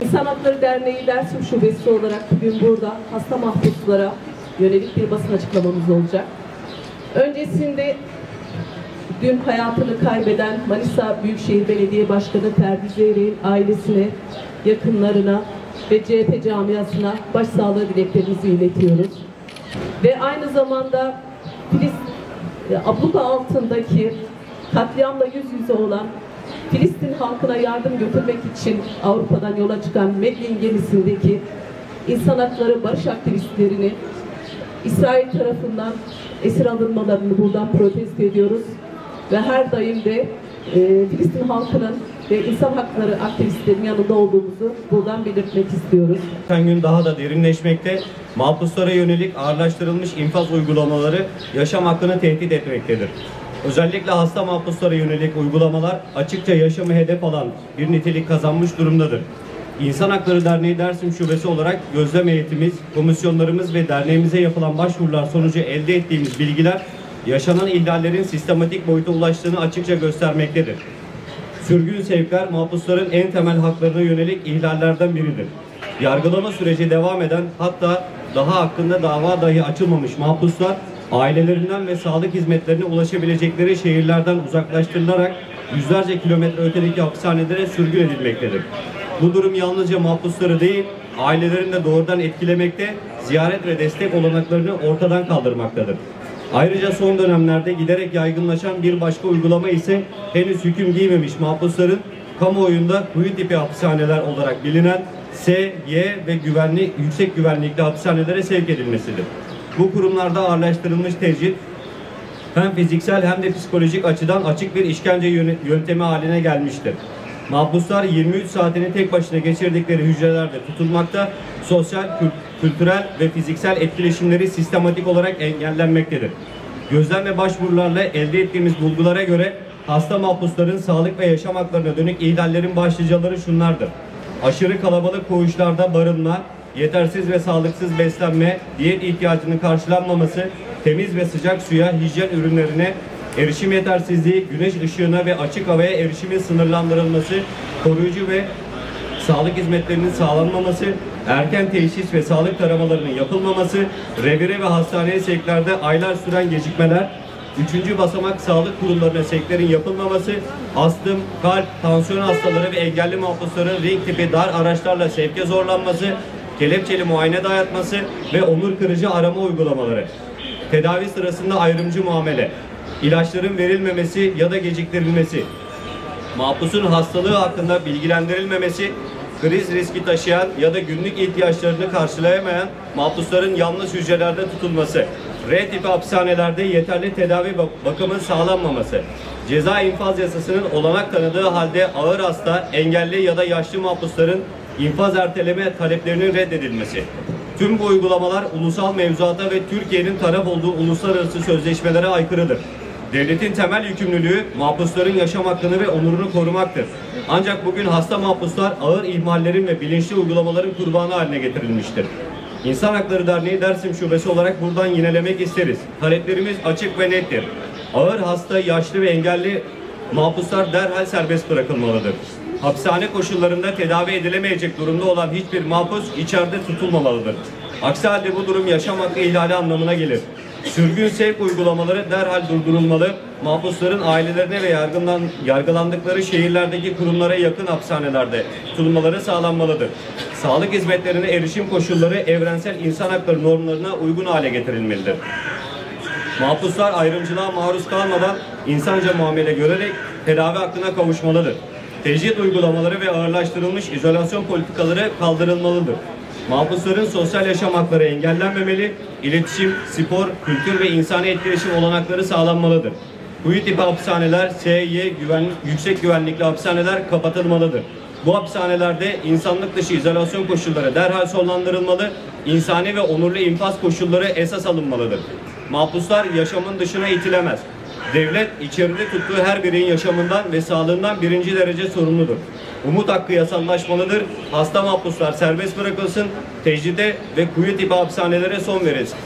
İnsan Hakları Derneği Dersim Şubesi olarak bugün burada hasta mahpuslara yönelik bir basın açıklamamız olacak. Öncesinde dün hayatını kaybeden Manisa Büyükşehir Belediye Başkanı Ferdi Zeyrek'in ailesine, yakınlarına ve CHP camiasına başsağlığı dileklerimizi iletiyoruz. Ve aynı zamanda abluka altındaki katliamla yüz yüze olan Filistin halkına yardım götürmek için Avrupa'dan yola çıkan Medlin gemisindeki insan hakları barış aktivistlerini İsrail tarafından esir alınmalarını buradan protesto ediyoruz. Ve her daim de Filistin halkının ve insan hakları aktivistlerinin yanında olduğumuzu buradan belirtmek istiyoruz. Her gün daha da derinleşmekte, mahpuslara yönelik ağırlaştırılmış infaz uygulamaları yaşam hakkını tehdit etmektedir. Özellikle hasta mahpuslara yönelik uygulamalar açıkça yaşamı hedef alan bir nitelik kazanmış durumdadır. İnsan Hakları Derneği Dersim Şubesi olarak gözlem heyetimiz, komisyonlarımız ve derneğimize yapılan başvurular sonucu elde ettiğimiz bilgiler yaşanan ihlallerin sistematik boyuta ulaştığını açıkça göstermektedir. Sürgün sevkler mahpusların en temel haklarına yönelik ihlallerden biridir. Yargılama süreci devam eden, hatta daha hakkında dava dahi açılmamış mahpuslar ailelerinden ve sağlık hizmetlerine ulaşabilecekleri şehirlerden uzaklaştırılarak yüzlerce kilometre ötedeki hapishanelere sürgün edilmektedir. Bu durum yalnızca mahpusları değil, ailelerini de doğrudan etkilemekte, ziyaret ve destek olanaklarını ortadan kaldırmaktadır. Ayrıca son dönemlerde giderek yaygınlaşan bir başka uygulama ise henüz hüküm giymemiş mahpusların kamuoyunda kuyu tipi hapishaneler olarak bilinen S, Y ve yüksek güvenlikli hapishanelere sevk edilmesidir. Bu kurumlarda ağırlaştırılmış tecrit hem fiziksel hem de psikolojik açıdan açık bir işkence yöntemi haline gelmiştir. Mahpuslar 23 saatini tek başına geçirdikleri hücrelerde tutulmakta, sosyal, kültürel ve fiziksel etkileşimleri sistematik olarak engellenmektedir. Gözlem ve başvurularla elde ettiğimiz bulgulara göre hasta mahpusların sağlık ve yaşam haklarına dönük ihlallerin başlıcaları şunlardır: aşırı kalabalık koğuşlarda barınma, yetersiz ve sağlıksız beslenme, diyet ihtiyacının karşılanmaması, temiz ve sıcak suya, hijyen ürünlerine erişim yetersizliği, güneş ışığına ve açık havaya erişimin sınırlandırılması, koruyucu ve sağlık hizmetlerinin sağlanmaması, erken teşhis ve sağlık taramalarının yapılmaması, revire ve hastaneye sevklerde aylar süren gecikmeler, 3. basamak sağlık kurumlarına sevklerin yapılmaması, astım, kalp, tansiyon hastaları ve engelli mahpusların ring tipi dar araçlarla sevke zorlanması, kelepçeli muayene dayatması ve onur kırıcı arama uygulamaları, tedavi sırasında ayrımcı muamele, ilaçların verilmemesi ya da geciktirilmesi, mahpusun hastalığı hakkında bilgilendirilmemesi, kriz riski taşıyan ya da günlük ihtiyaçlarını karşılayamayan mahpusların yalnız hücrelerde tutulması, R tipi hapishanelerde yeterli tedavi bakımın sağlanmaması, ceza infaz yasasının olanak tanıdığı halde ağır hasta, engelli ya da yaşlı mahpusların infaz erteleme taleplerinin reddedilmesi. Tüm bu uygulamalar ulusal mevzuata ve Türkiye'nin taraf olduğu uluslararası sözleşmelere aykırıdır. Devletin temel yükümlülüğü mahpusların yaşam hakkını ve onurunu korumaktır. Ancak bugün hasta mahpuslar ağır ihmallerin ve bilinçli uygulamaların kurbanı haline getirilmiştir. İnsan Hakları Derneği Dersim Şubesi olarak buradan yinelemek isteriz. Taleplerimiz açık ve nettir. Ağır hasta, yaşlı ve engelli mahpuslar derhal serbest bırakılmalıdır. Hapishane koşullarında tedavi edilemeyecek durumda olan hiçbir mahpus içeride tutulmamalıdır. Aksi halde bu durum yaşam hakkı ihlali anlamına gelir. Sürgün sevk uygulamaları derhal durdurulmalı, mahpusların ailelerine ve yargılandıkları şehirlerdeki kurumlara yakın hapishanelerde tutulmaları sağlanmalıdır. Sağlık hizmetlerine erişim koşulları evrensel insan hakları normlarına uygun hale getirilmelidir. Mahpuslar ayrımcılığa maruz kalmadan insanca muamele görerek tedavi hakkına kavuşmalıdır. Tecrit uygulamaları ve ağırlaştırılmış izolasyon politikaları kaldırılmalıdır. Mahpusların sosyal yaşam hakları engellenmemeli, iletişim, spor, kültür ve insani etkileşim olanakları sağlanmalıdır. Kuyu tipi hapishaneler, S.Y. yüksek güvenlikli hapishaneler kapatılmalıdır. Bu hapishanelerde insanlık dışı izolasyon koşulları derhal sonlandırılmalı, insani ve onurlu infaz koşulları esas alınmalıdır. Mahpuslar yaşamın dışına itilemez. Devlet içeride tuttuğu her bireyin yaşamından ve sağlığından birinci derece sorumludur. Umut hakkı yasallaşmalıdır. Hasta mahpuslar serbest bırakılsın. Tecride ve kuyu tipi hapishanelere son verilsin.